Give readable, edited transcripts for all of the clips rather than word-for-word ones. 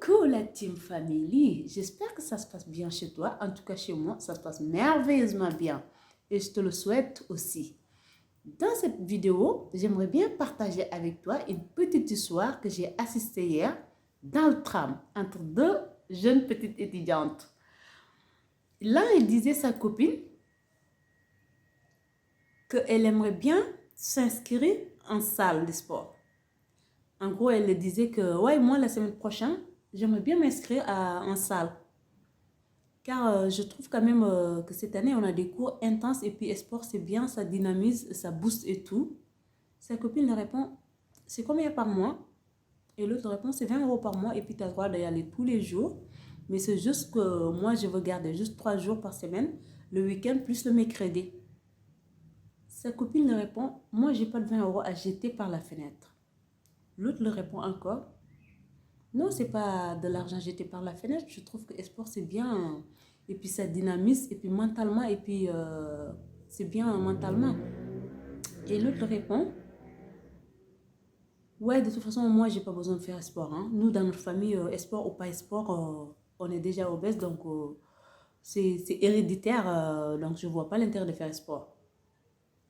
Coucou la team family, j'espère que ça se passe bien chez toi. En tout cas chez moi, ça se passe merveilleusement bien et je te le souhaite aussi. Dans cette vidéo, j'aimerais bien partager avec toi une petite histoire que j'ai assistée hier dans le tram entre deux jeunes petites étudiantes. L'un, il disait à sa copine qu'elle aimerait bien s'inscrire en salle de sport. En gros, elle le disait que, ouais, moi, la semaine prochaine, j'aimerais bien m'inscrire en salle. Car je trouve quand même que cette année, on a des cours intenses et puis sport, c'est bien, ça dynamise, ça booste et tout. Sa copine lui répond, c'est combien par mois? Et l'autre répond, c'est 20 € par mois et puis tu as le droit d'y aller tous les jours. Mais c'est juste que moi, je veux garder juste 3 jours par semaine, le week-end plus le mercredi. Sa copine lui répond, moi, j'ai pas de 20 € à jeter par la fenêtre. L'autre lui répond encore, non, c'est pas de l'argent jeté par la fenêtre. Je trouve que sport, c'est bien. Et puis, ça dynamise. Et puis, mentalement. Et puis, c'est bien mentalement. Et l'autre répond, ouais, de toute façon, moi, j'ai pas besoin de faire sport. Hein. Nous, dans notre famille, sport ou pas sport, on est déjà obèse. Donc, c'est héréditaire. Donc, je vois pas l'intérêt de faire sport.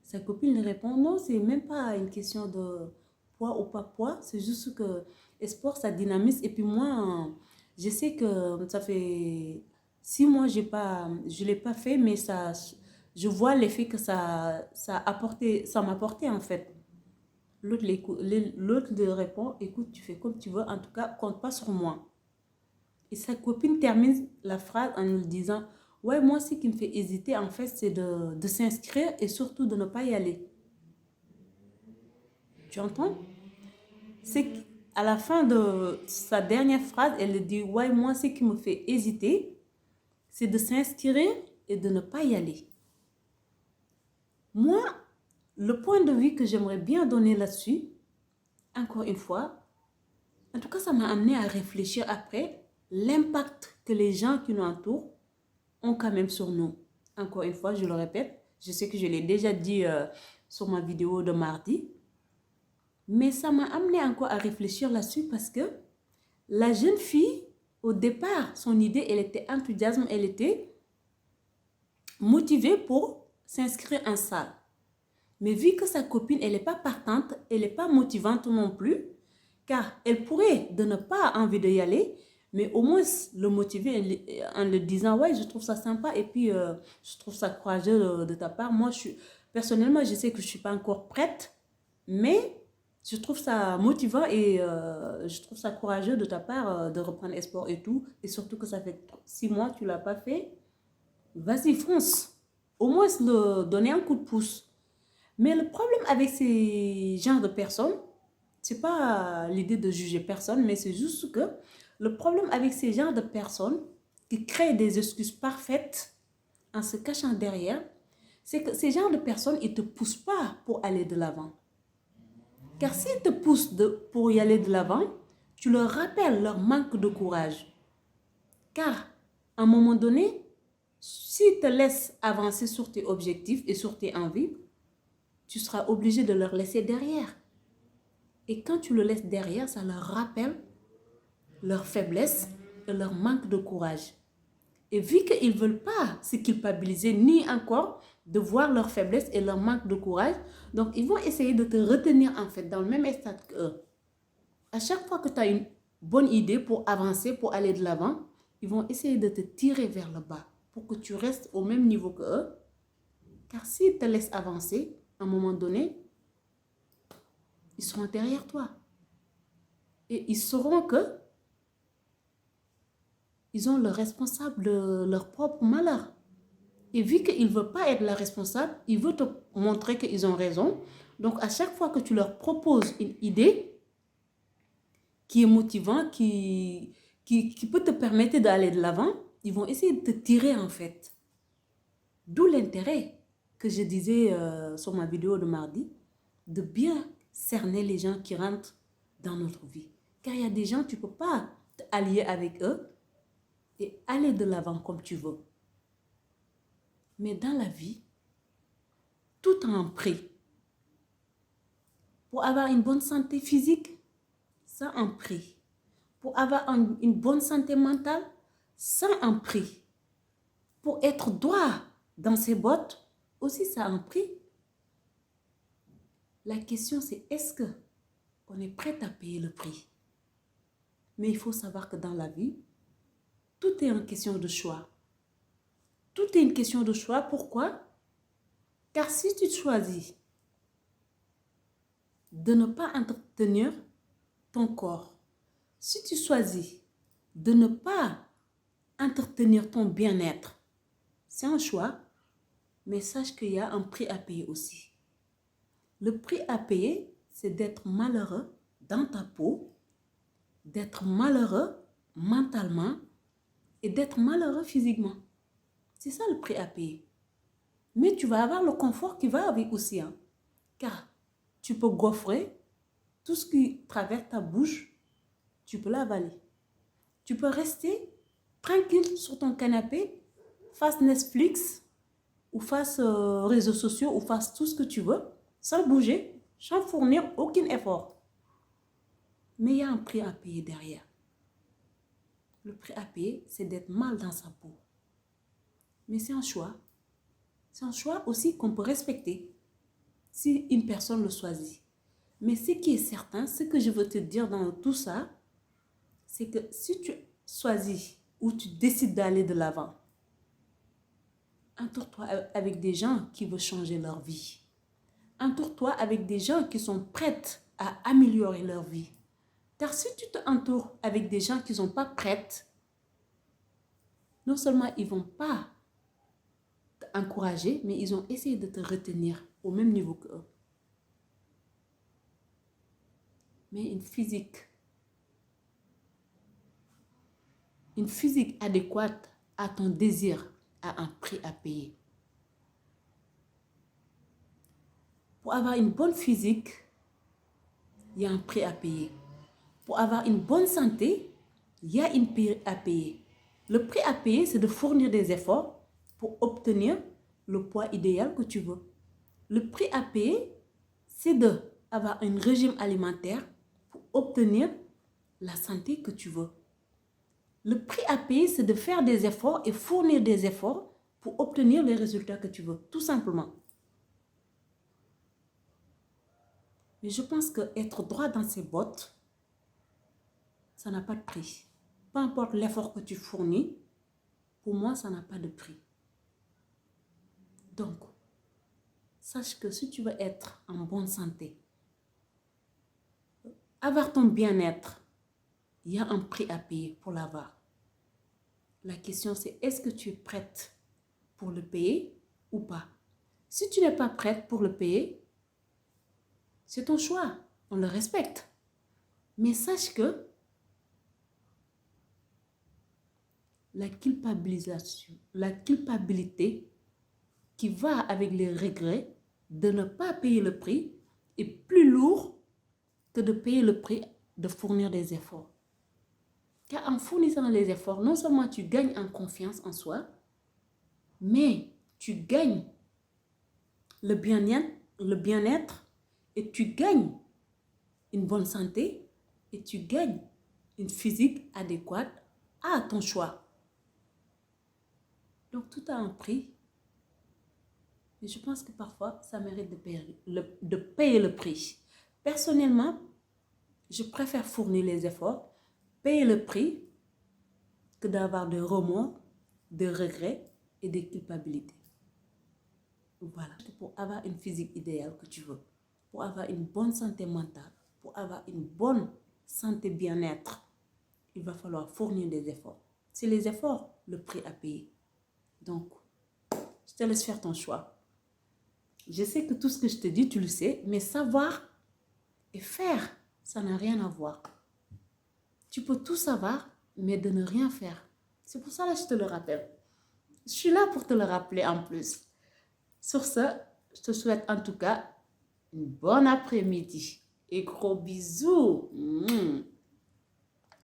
Sa copine lui répond, non, c'est même pas une question de poids ou pas poids. C'est juste que sport, ça dynamise. Et puis moi, je sais que ça fait 6 mois, je l'ai pas fait, mais ça, je vois l'effet que ça m'a apporté en fait. L'autre lui répond, écoute, tu fais comme tu veux, en tout cas, compte pas sur moi. Et sa copine termine la phrase en lui disant, ouais, moi, ce qui me fait hésiter, en fait, c'est de s'inscrire et surtout de ne pas y aller. Tu entends? C'est qu'à la fin de sa dernière phrase, elle dit, ouais, moi, ce qui me fait hésiter, c'est de s'inscrire et de ne pas y aller. Moi, le point de vue que j'aimerais bien donner là-dessus, encore une fois, en tout cas, ça m'a amené à réfléchir après l'impact que les gens qui nous entourent ont quand même sur nous. Encore une fois, je le répète, je sais que je l'ai déjà dit sur ma vidéo de mardi, mais ça m'a amené encore à réfléchir là-dessus parce que la jeune fille, au départ, son idée, elle était enthousiasme, elle était motivée pour s'inscrire en salle. Mais vu que sa copine, elle n'est pas partante, elle n'est pas motivante non plus, car elle pourrait de ne pas envie d'y aller, mais au moins le motiver en le disant, ouais, je trouve ça sympa et puis je trouve ça courageux de ta part. Moi, personnellement, je sais que je ne suis pas encore prête, mais je trouve ça motivant et je trouve ça courageux de ta part de reprendre espoir et tout. Et surtout que ça fait 6 mois que tu ne l'as pas fait. Vas-y, fonce. Au moins, le donner un coup de pouce. Mais le problème avec ces genres de personnes, c'est pas l'idée de juger personne, mais c'est juste que le problème avec ces genres de personnes qui créent des excuses parfaites en se cachant derrière, c'est que ces genres de personnes, ils ne te poussent pas pour aller de l'avant. Car s'ils te poussent pour y aller de l'avant, tu leur rappelles leur manque de courage. Car à un moment donné, s'ils te laissent avancer sur tes objectifs et sur tes envies, tu seras obligé de leur laisser derrière. Et quand tu le laisses derrière, ça leur rappelle leur faiblesse et leur manque de courage. Et vu qu'ils ne veulent pas se culpabiliser, ni encore de voir leur faiblesse et leur manque de courage, donc ils vont essayer de te retenir en fait dans le même stade qu'eux. À chaque fois que tu as une bonne idée pour avancer, pour aller de l'avant, ils vont essayer de te tirer vers le bas pour que tu restes au même niveau qu'eux. Car s'ils te laissent avancer, à un moment donné, ils seront derrière toi. Et ils sauront que ils ont le responsable de leur propre malheur. Et vu qu'ils ne veulent pas être la responsable, ils veulent te montrer qu'ils ont raison. Donc, à chaque fois que tu leur proposes une idée qui est motivante, qui peut te permettre d'aller de l'avant, ils vont essayer de te tirer en fait. D'où l'intérêt que je disais sur ma vidéo de mardi, de bien cerner les gens qui rentrent dans notre vie. Car il y a des gens, tu ne peux pas t'allier avec eux et aller de l'avant comme tu veux. Mais dans la vie, tout a un prix. Pour avoir une bonne santé physique, ça a un prix. Pour avoir une bonne santé mentale, ça a un prix. Pour être droit dans ses bottes, aussi ça a un prix. La question c'est est-ce qu'on est prêt à payer le prix? Mais il faut savoir que dans la vie, tout est une question de choix. Tout est une question de choix. Pourquoi? Car si tu choisis de ne pas entretenir ton corps, si tu choisis de ne pas entretenir ton bien-être, c'est un choix, mais sache qu'il y a un prix à payer aussi. Le prix à payer, c'est d'être malheureux dans ta peau, d'être malheureux mentalement et d'être malheureux physiquement. C'est ça le prix à payer. Mais tu vas avoir le confort qui va avec aussi, hein, car tu peux gaufrer tout ce qui traverse ta bouche, tu peux l'avaler. Tu peux rester tranquille sur ton canapé, face Netflix, ou face réseaux sociaux, ou face tout ce que tu veux, sans bouger, sans fournir aucun effort. Mais il y a un prix à payer derrière. Le prix à payer, c'est d'être mal dans sa peau. Mais c'est un choix. C'est un choix aussi qu'on peut respecter si une personne le choisit. Mais ce qui est certain, ce que je veux te dire dans tout ça, c'est que si tu choisis ou tu décides d'aller de l'avant, entoure-toi avec des gens qui veulent changer leur vie. Entoure-toi avec des gens qui sont prêts à améliorer leur vie. Car si tu te entoures avec des gens qui ne sont pas prêts, non seulement ils ne vont pas t'encourager, mais ils ont essayé de te retenir au même niveau qu'eux. Mais une physique adéquate à ton désir a un prix à payer. Pour avoir une bonne physique, il y a un prix à payer. Pour avoir une bonne santé, il y a un prix à payer. Le prix à payer, c'est de fournir des efforts pour obtenir le poids idéal que tu veux. Le prix à payer, c'est d'avoir un régime alimentaire pour obtenir la santé que tu veux. Le prix à payer, c'est de faire des efforts et fournir des efforts pour obtenir les résultats que tu veux, tout simplement. Mais je pense qu'être droit dans ses bottes, ça n'a pas de prix. Peu importe l'effort que tu fournis, pour moi, ça n'a pas de prix. Donc, sache que si tu veux être en bonne santé, avoir ton bien-être, il y a un prix à payer pour l'avoir. La question c'est, est-ce que tu es prête pour le payer ou pas? Si tu n'es pas prête pour le payer, c'est ton choix, on le respecte. Mais sache que la culpabilité qui va avec les regrets de ne pas payer le prix est plus lourd que de payer le prix de fournir des efforts. Car en fournissant les efforts, non seulement tu gagnes en confiance en soi, mais tu gagnes le bien-être et tu gagnes une bonne santé et tu gagnes une physique adéquate à ton choix. Donc tout a un prix. Et je pense que parfois, ça mérite de payer le prix. Personnellement, je préfère fournir les efforts, payer le prix, que d'avoir des remords, des regrets et des culpabilités. Voilà. Pour avoir une physique idéale que tu veux, pour avoir une bonne santé mentale, pour avoir une bonne santé bien-être, il va falloir fournir des efforts. C'est les efforts, le prix à payer. Donc, je te laisse faire ton choix. Je sais que tout ce que je te dis, tu le sais, mais savoir et faire, ça n'a rien à voir. Tu peux tout savoir, mais de ne rien faire. C'est pour ça que je te le rappelle. Je suis là pour te le rappeler en plus. Sur ce, je te souhaite en tout cas une bonne après-midi. Et gros bisous.